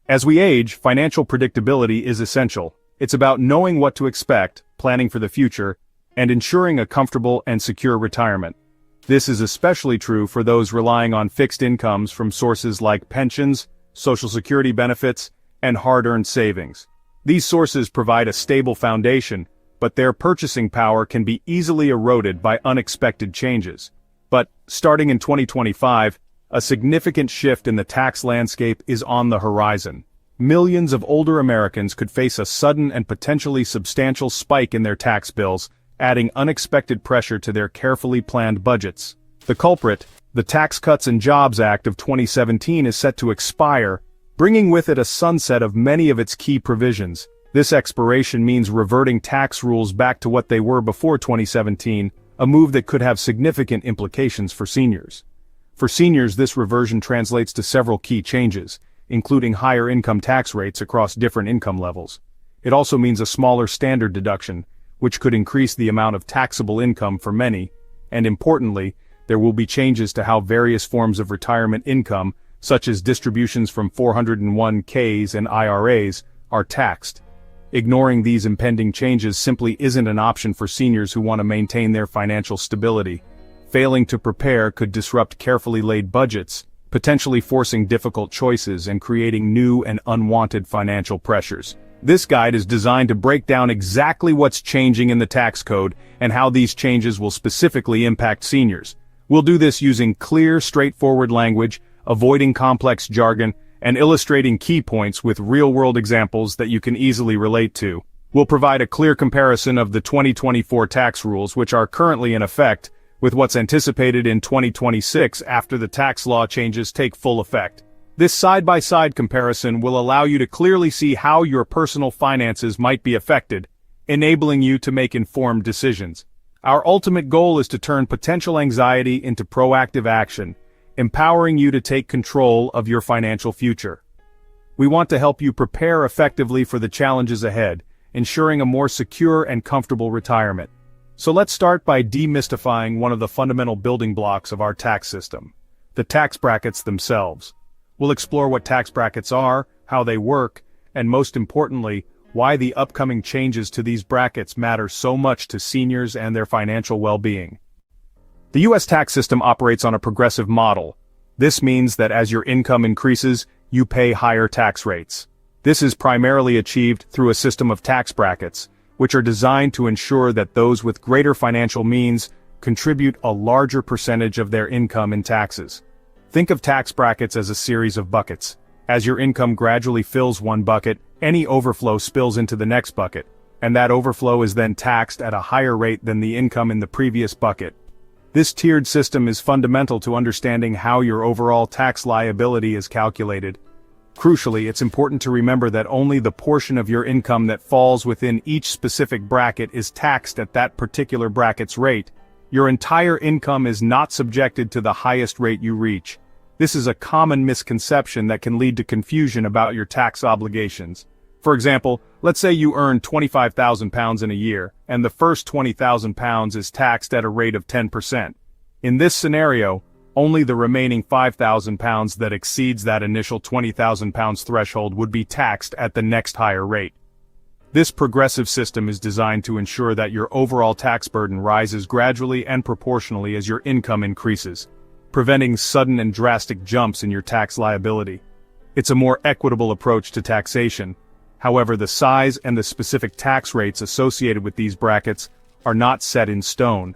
As we age, financial predictability is essential. It's about knowing what to expect, planning for the future, and ensuring a comfortable and secure retirement. This is especially true for those relying on fixed incomes from sources like pensions, Social Security benefits, and hard-earned savings. These sources provide a stable foundation, but their purchasing power can be easily eroded by unexpected changes. But, starting in 2025, a significant shift in the tax landscape is on the horizon. Millions of older Americans could face a sudden and potentially substantial spike in their tax bills, adding unexpected pressure to their carefully planned budgets. The culprit, the Tax Cuts and Jobs Act of 2017, is set to expire, bringing with it a sunset of many of its key provisions. This expiration means reverting tax rules back to what they were before 2017, a move that could have significant implications for seniors. For seniors, this reversion translates to several key changes, including higher income tax rates across different income levels. It also means a smaller standard deduction, which could increase the amount of taxable income for many, and importantly, there will be changes to how various forms of retirement income, such as distributions from 401ks and IRAs, are taxed. Ignoring these impending changes simply isn't an option for seniors who want to maintain their financial stability. Failing to prepare could disrupt carefully laid budgets, potentially forcing difficult choices and creating new and unwanted financial pressures. This guide is designed to break down exactly what's changing in the tax code and how these changes will specifically impact seniors. We'll do this using clear, straightforward language, avoiding complex jargon, and illustrating key points with real-world examples that you can easily relate to. We'll provide a clear comparison of the 2024 tax rules, which are currently in effect, with what's anticipated in 2026 after the tax law changes take full effect. This side-by-side comparison will allow you to clearly see how your personal finances might be affected, enabling you to make informed decisions. Our ultimate goal is to turn potential anxiety into proactive action, empowering you to take control of your financial future. We want to help you prepare effectively for the challenges ahead, ensuring a more secure and comfortable retirement. So let's start by demystifying one of the fundamental building blocks of our tax system: the tax brackets themselves. We'll explore what tax brackets are, how they work, and most importantly, why the upcoming changes to these brackets matter so much to seniors and their financial well-being. The U.S. tax system operates on a progressive model. This means that as your income increases, you pay higher tax rates. This is primarily achieved through a system of tax brackets, which are designed to ensure that those with greater financial means contribute a larger percentage of their income in taxes. Think of tax brackets as a series of buckets. As your income gradually fills one bucket, any overflow spills into the next bucket, and that overflow is then taxed at a higher rate than the income in the previous bucket. This tiered system is fundamental to understanding how your overall tax liability is calculated. Crucially, it's important to remember that only the portion of your income that falls within each specific bracket is taxed at that particular bracket's rate. Your entire income is not subjected to the highest rate you reach. This is a common misconception that can lead to confusion about your tax obligations. For example, let's say you earn £25,000 in a year, and the first £20,000 is taxed at a rate of 10%. In this scenario, only the remaining £5,000 that exceeds that initial £20,000 threshold would be taxed at the next higher rate. This progressive system is designed to ensure that your overall tax burden rises gradually and proportionally as your income increases, preventing sudden and drastic jumps in your tax liability. It's a more equitable approach to taxation. However, the size and the specific tax rates associated with these brackets are not set in stone.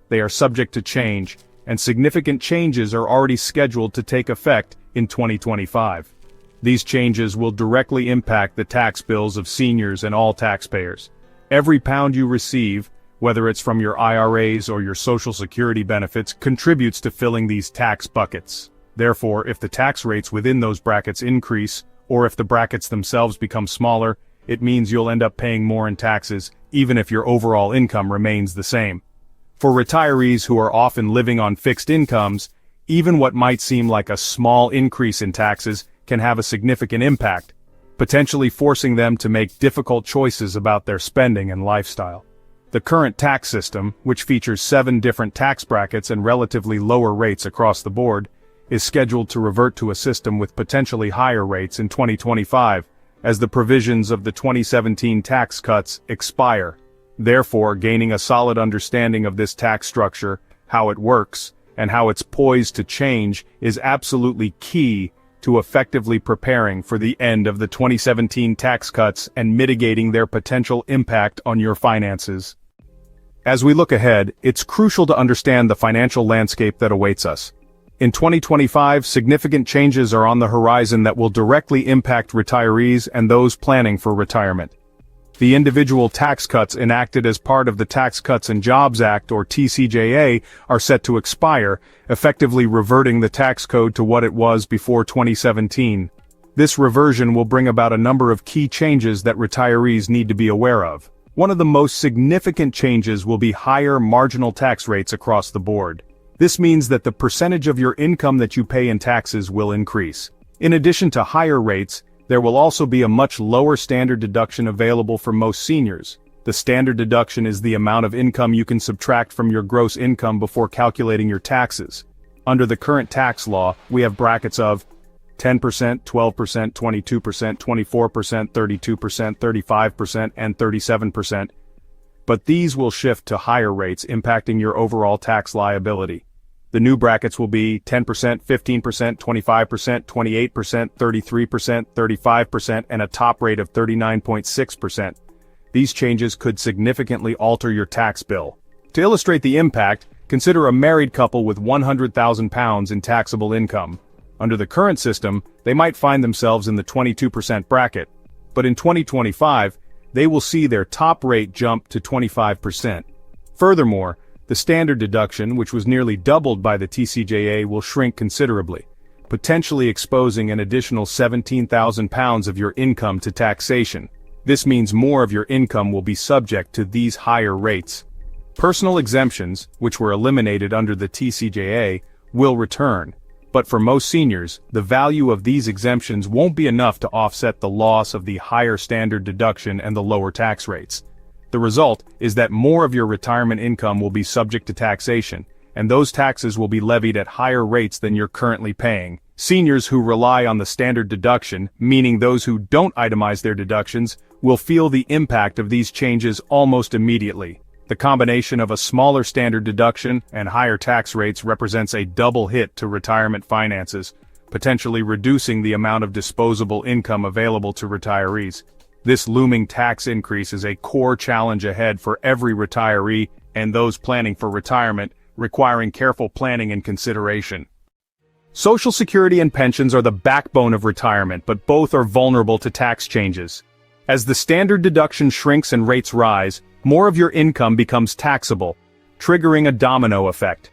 They are subject to change, and significant changes are already scheduled to take effect in 2025. These changes will directly impact the tax bills of seniors and all taxpayers. Every pound you receive, whether it's from your IRAs or your Social Security benefits, contributes to filling these tax buckets. Therefore, if the tax rates within those brackets increase, or if the brackets themselves become smaller, it means you'll end up paying more in taxes, even if your overall income remains the same. For retirees who are often living on fixed incomes, even what might seem like a small increase in taxes can have a significant impact, potentially forcing them to make difficult choices about their spending and lifestyle. The current tax system, which features 7 different tax brackets and relatively lower rates across the board, is scheduled to revert to a system with potentially higher rates in 2025, as the provisions of the 2017 tax cuts expire. Therefore, gaining a solid understanding of this tax structure, how it works, and how it's poised to change is absolutely key to effectively preparing for the end of the 2017 tax cuts and mitigating their potential impact on your finances. As we look ahead, it's crucial to understand the financial landscape that awaits us. In 2025, significant changes are on the horizon that will directly impact retirees and those planning for retirement. The individual tax cuts enacted as part of the Tax Cuts and Jobs Act, or TCJA, are set to expire, effectively reverting the tax code to what it was before 2017. This reversion will bring about a number of key changes that retirees need to be aware of. One of the most significant changes will be higher marginal tax rates across the board. This means that the percentage of your income that you pay in taxes will increase. In addition to higher rates, there will also be a much lower standard deduction available for most seniors. The standard deduction is the amount of income you can subtract from your gross income before calculating your taxes. Under the current tax law, we have brackets of 10%, 12%, 22%, 24%, 32%, 35%, and 37%. But these will shift to higher rates, impacting your overall tax liability. The new brackets will be 10%, 15%, 25%, 28%, 33%, 35%, and a top rate of 39.6%. These changes could significantly alter your tax bill. To illustrate the impact, consider a married couple with £100,000 in taxable income. Under the current system, they might find themselves in the 22% bracket, but in 2025, they will see their top rate jump to 25%. Furthermore, the standard deduction, which was nearly doubled by the TCJA, will shrink considerably, potentially exposing an additional £17,000 of your income to taxation. This means more of your income will be subject to these higher rates. Personal exemptions, which were eliminated under the TCJA, will return, but for most seniors, the value of these exemptions won't be enough to offset the loss of the higher standard deduction and the lower tax rates. The result is that more of your retirement income will be subject to taxation, and those taxes will be levied at higher rates than you're currently paying. Seniors who rely on the standard deduction, meaning those who don't itemize their deductions, will feel the impact of these changes almost immediately. The combination of a smaller standard deduction and higher tax rates represents a double hit to retirement finances, potentially reducing the amount of disposable income available to retirees. This looming tax increase is a core challenge ahead for every retiree and those planning for retirement, requiring careful planning and consideration. Social Security and pensions are the backbone of retirement, but both are vulnerable to tax changes. As the standard deduction shrinks and rates rise, more of your income becomes taxable, triggering a domino effect.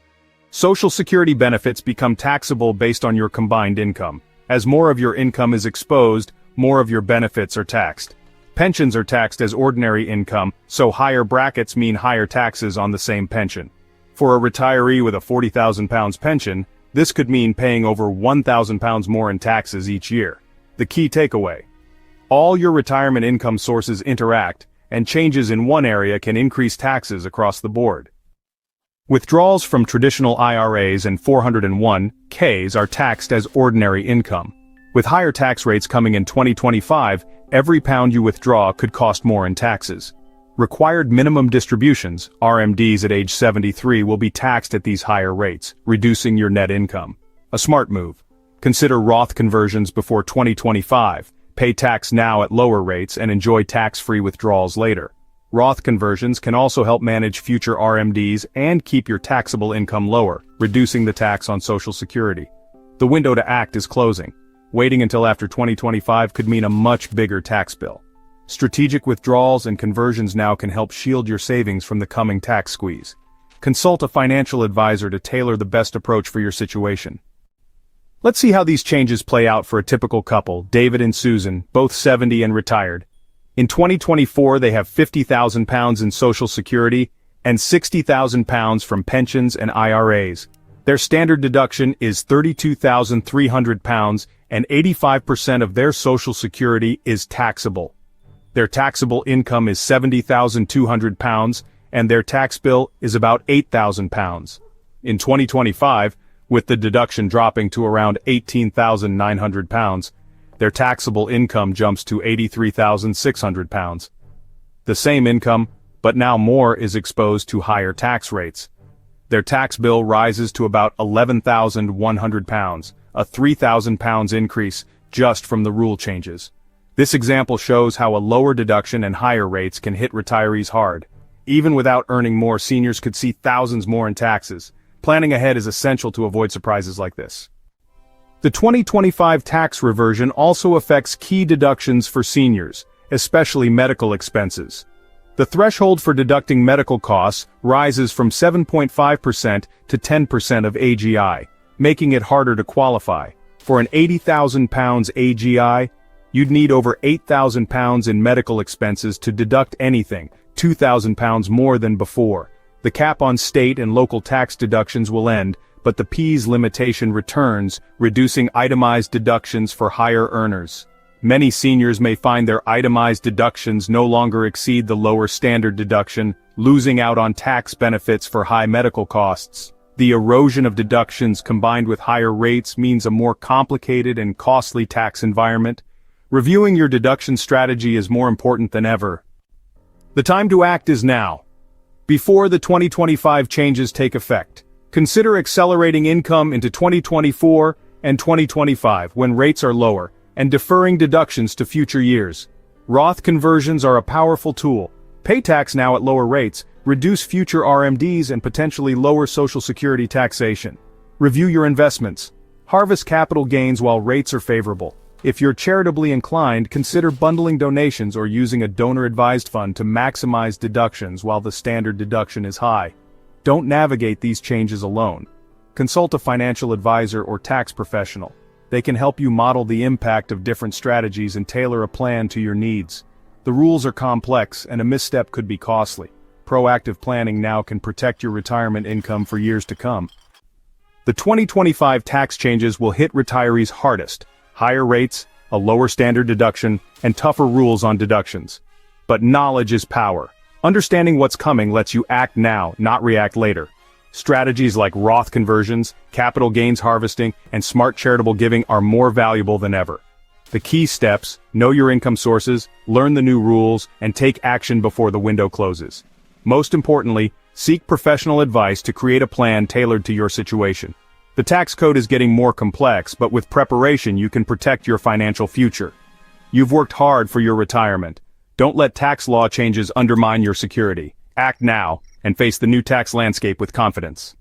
Social Security benefits become taxable based on your combined income. As more of your income is exposed, more of your benefits are taxed. Pensions are taxed as ordinary income, so higher brackets mean higher taxes on the same pension. For a retiree with a £40,000 pension, this could mean paying over £1,000 more in taxes each year. The key takeaway: all your retirement income sources interact, and changes in one area can increase taxes across the board. Withdrawals from traditional IRAs and 401(k)s are taxed as ordinary income. With higher tax rates coming in 2025, every pound you withdraw could cost more in taxes. Required minimum distributions, RMDs at age 73, will be taxed at these higher rates, reducing your net income. A smart move. Consider Roth conversions before 2025. Pay tax now at lower rates and enjoy tax-free withdrawals later. Roth conversions can also help manage future RMDs and keep your taxable income lower, reducing the tax on Social Security. The window to act is closing. Waiting until after 2025 could mean a much bigger tax bill. Strategic withdrawals and conversions now can help shield your savings from the coming tax squeeze. Consult a financial advisor to tailor the best approach for your situation. Let's see how these changes play out for a typical couple, David and Susan, both 70 and retired. In 2024, they have £50,000 in Social Security and £60,000 from pensions and IRAs. Their standard deduction is £32,300, and 85% of their Social Security is taxable. Their taxable income is £70,200, and their tax bill is about £8,000. In 2025, With the deduction dropping to around £18,900, their taxable income jumps to £83,600. The same income, but now more, is exposed to higher tax rates. Their tax bill rises to about £11,100, a £3,000 increase just from the rule changes. This example shows how a lower deduction and higher rates can hit retirees hard. Even without earning more, seniors could see thousands more in taxes. Planning ahead is essential to avoid surprises like this. The 2025 tax reversion also affects key deductions for seniors, especially medical expenses. The threshold for deducting medical costs rises from 7.5% to 10% of AGI, making it harder to qualify. For an £80,000 AGI, you'd need over £8,000 in medical expenses to deduct anything, £2,000 more than before. The cap on state and local tax deductions will end, but the P's limitation returns, reducing itemized deductions for higher earners. Many seniors may find their itemized deductions no longer exceed the lower standard deduction, losing out on tax benefits for high medical costs. The erosion of deductions combined with higher rates means a more complicated and costly tax environment. Reviewing your deduction strategy is more important than ever. The time to act is now. Before the 2025 changes take effect, consider accelerating income into 2024 and 2025 when rates are lower, and deferring deductions to future years. Roth conversions are a powerful tool. Pay tax now at lower rates, reduce future RMDs, and potentially lower Social Security taxation. Review your investments. Harvest capital gains while rates are favorable. If you're charitably inclined, consider bundling donations or using a donor-advised fund to maximize deductions while the standard deduction is high. Don't navigate these changes alone. Consult a financial advisor or tax professional. They can help you model the impact of different strategies and tailor a plan to your needs. The rules are complex, and a misstep could be costly. Proactive planning now can protect your retirement income for years to come. The 2025 tax changes will hit retirees hardest. Higher rates, a lower standard deduction, and tougher rules on deductions. But knowledge is power. Understanding what's coming lets you act now, not react later. Strategies like Roth conversions, capital gains harvesting, and smart charitable giving are more valuable than ever. The key steps: know your income sources, learn the new rules, and take action before the window closes. Most importantly, seek professional advice to create a plan tailored to your situation. The tax code is getting more complex, but with preparation you can protect your financial future. You've worked hard for your retirement. Don't let tax law changes undermine your security. Act now, and face the new tax landscape with confidence.